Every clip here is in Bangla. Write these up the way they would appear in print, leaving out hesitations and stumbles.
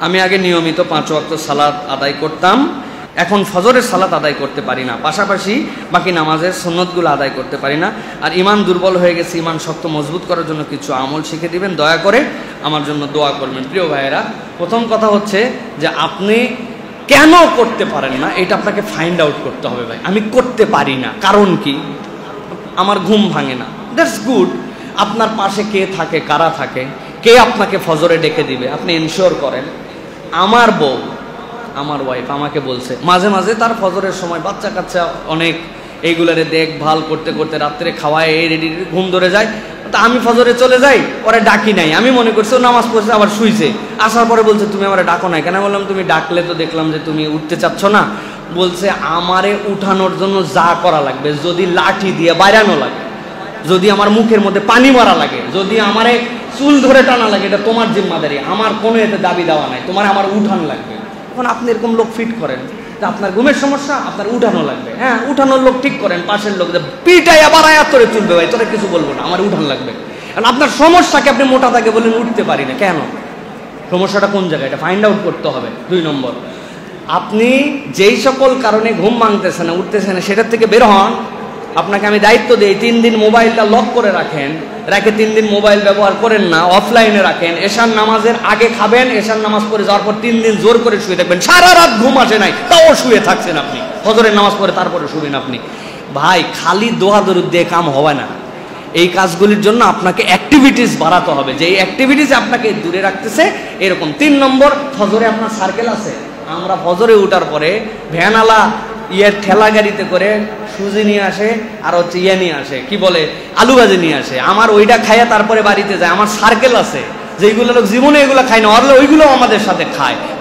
আমি আগে নিয়মিত 5 ওয়াক্ত সালাত আদায় করতাম, এখন ফজরের সালাত আদায় করতে পারি না, পাশাপাশি বাকি নামাজের সুন্নতগুলো আদায় করতে পারি না। আর ইমান দুর্বল হয়ে গেছে, ইমান শক্ত মজবুত করার জন্য কিছু আমল শিখে দিবেন, দয়া করে আমার জন্য দোয়া করবেন। প্রিয় ভাইয়েরা, প্রথম কথা হচ্ছে যে আপনি কেন করতে পারেন না এটা আপনাকে ফাইন্ড আউট করতে হবে। ভাই আমি করতে পারি না, কারণ কি? আমার ঘুম ভাঙে না, দ্যাটস গুড। আপনার পাশে কে থাকে, কারা থাকে, কে আপনাকে ফজরে ডেকে দিবে, আপনি এনশিওর করেন। আমার বউ, আমার ওয়াইফ আমাকে বলছে মাঝে মাঝে তার ফজরের সময় বাচ্চা কাচ্চা অনেক এইগুলারে দেখভাল করতে করতে রাত্রে খাওয়ায় রেডি ঘুম ধরে যায়, তা আমি ফজরে চলে যাই, পরে ডাকি নাই। আমি মনে করছি ও নামাজ পড়ছে আবার শুইছে, আসার পরে বলছে তুমি আমারে ডাকো নাই কেন? বললাম তুমি ডাকলে তো দেখলাম যে তুমি উঠতে চাচ্ছ না। বলছে আমারে উঠানোর জন্য যা করা লাগবে, যদি লাঠি দিয়ে বাইরানো লাগে, যদি আমার মুখের মধ্যে পানি মারা লাগে, যদি আমারে চুল ধরে টানা লাগে, এটা তোমার জিম্মাদারি, আমার কোনো এতে দাবি দেওয়া নাই, তোমার আমার উঠান লাগবে। এখন আপনি এরকম লোক ফিট করেন যে আপনার ঘুমের সমস্যা, আপনার উঠানো লাগবে, হ্যাঁ উঠানোর লোক ঠিক করেন, পাশের লোক যে পিটাইয়া বাড়াইয়া তোরে তুলবে, ভাই তোরা কিছু বলবো না, আমার উঠান লাগবে। কারণ আপনার সমস্যাকে আপনি মোটা থাকে বলেন উঠতে পারি না, কেন? সমস্যাটা কোন জায়গায়, এটা ফাইন্ড আউট করতে হবে। 2 নম্বর, আপনি যেই সকল কারণে ঘুম ভাঙতেছে না, উঠতেছে না, সেটার থেকে বের হন। আপনাকে আমি দায়িত্ব দিই, 3 দিন মোবাইলটা লক করে রাখেন, রেখে 3 দিন মোবাইল ব্যবহার করেন না, অফলাইনে রাখেন। এশার নামাজের আগে খাবেন, এশার নামাজ পড়ে যাওয়ার পর 3 দিন জোর করে শুয়ে থাকবেন, সারা রাত ঘুম আসে নাই তাও শুয়ে থাকছেন আপনি, ফজরের নামাজ পড়ে তারপরে শুবেন আপনি। ভাই খালি দোয়া দরুদ দিয়ে কাম হবে না, এই কাজগুলির জন্য আপনাকে অ্যাক্টিভিটিস বাড়াতে হবে, যে এই অ্যাক্টিভিটিস আপনাকে দূরে রাখতেছে এরকম। 3 নম্বর, ফজরে আপনার সার্কেল আছে। আমরা ফজরে উঠার পরে ভ্যানালা ঠেলা গাড়িতে করে সুজি নিয়ে আসে, আর হচ্ছে নিয়ে আসে, কি বলে আলু ভাজি নিয়ে আসে, আমার ওইটা খাইয়া তারপরে বাড়িতে যায়। আমার সার্কেল আছে যেগুলো লোক জীবনে এগুলো খায় না, অরলে ওইগুলো আমাদের সাথে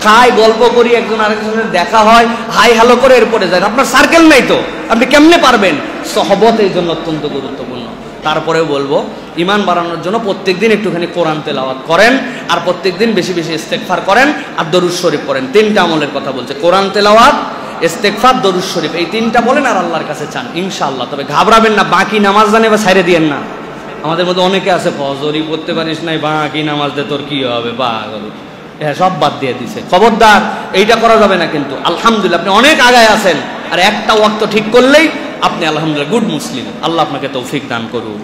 খায়, গল্প করি, একজন আরেকজনের দেখা হয়, হাই হ্যালো করে এরপরে যায়। আপনার সার্কেল নাই তো আপনি কেমনে পারবেন? সহবত এই জন্য অত্যন্ত গুরুত্বপূর্ণ। তারপরে বলবো, ইমান বাড়ানোর জন্য প্রত্যেকদিন একটুখানি কোরআন তেলাওয়াত করেন, আর প্রত্যেকদিন বেশি বেশি ইস্তেগফার করেন, আর দরুদ শরীফ পড়েন। 3টা আমলের কথা বলছে, কোরআন তেলাওয়াত, ইস্তেগফার, দরুদ শরীফ, এই 3টা বলেন আর আল্লাহর কাছে চান ইনশাআল্লাহ। তবে ঘাবড়াবেন না, বাকি নামাজ জানে বা ছাইড়ে দিয়েন না। আমাদের মধ্যে অনেকে আছে ফজরই পড়তে পারিস নাই, বাকি নামাজ দে তোর কি হবে, হ্যাঁ সব বাদ দিয়ে দিছে। খবরদার, এইটা করা যাবে না কিন্তু। আলহামদুলিল্লাহ আপনি অনেক আগায় আছেন, আর একটা ওয়াক্ত ঠিক করলেই আপনি আলহামদুলিল্লাহ গুড মুসলিম। আল্লাহ আপনাকে তৌফিক দান করুন।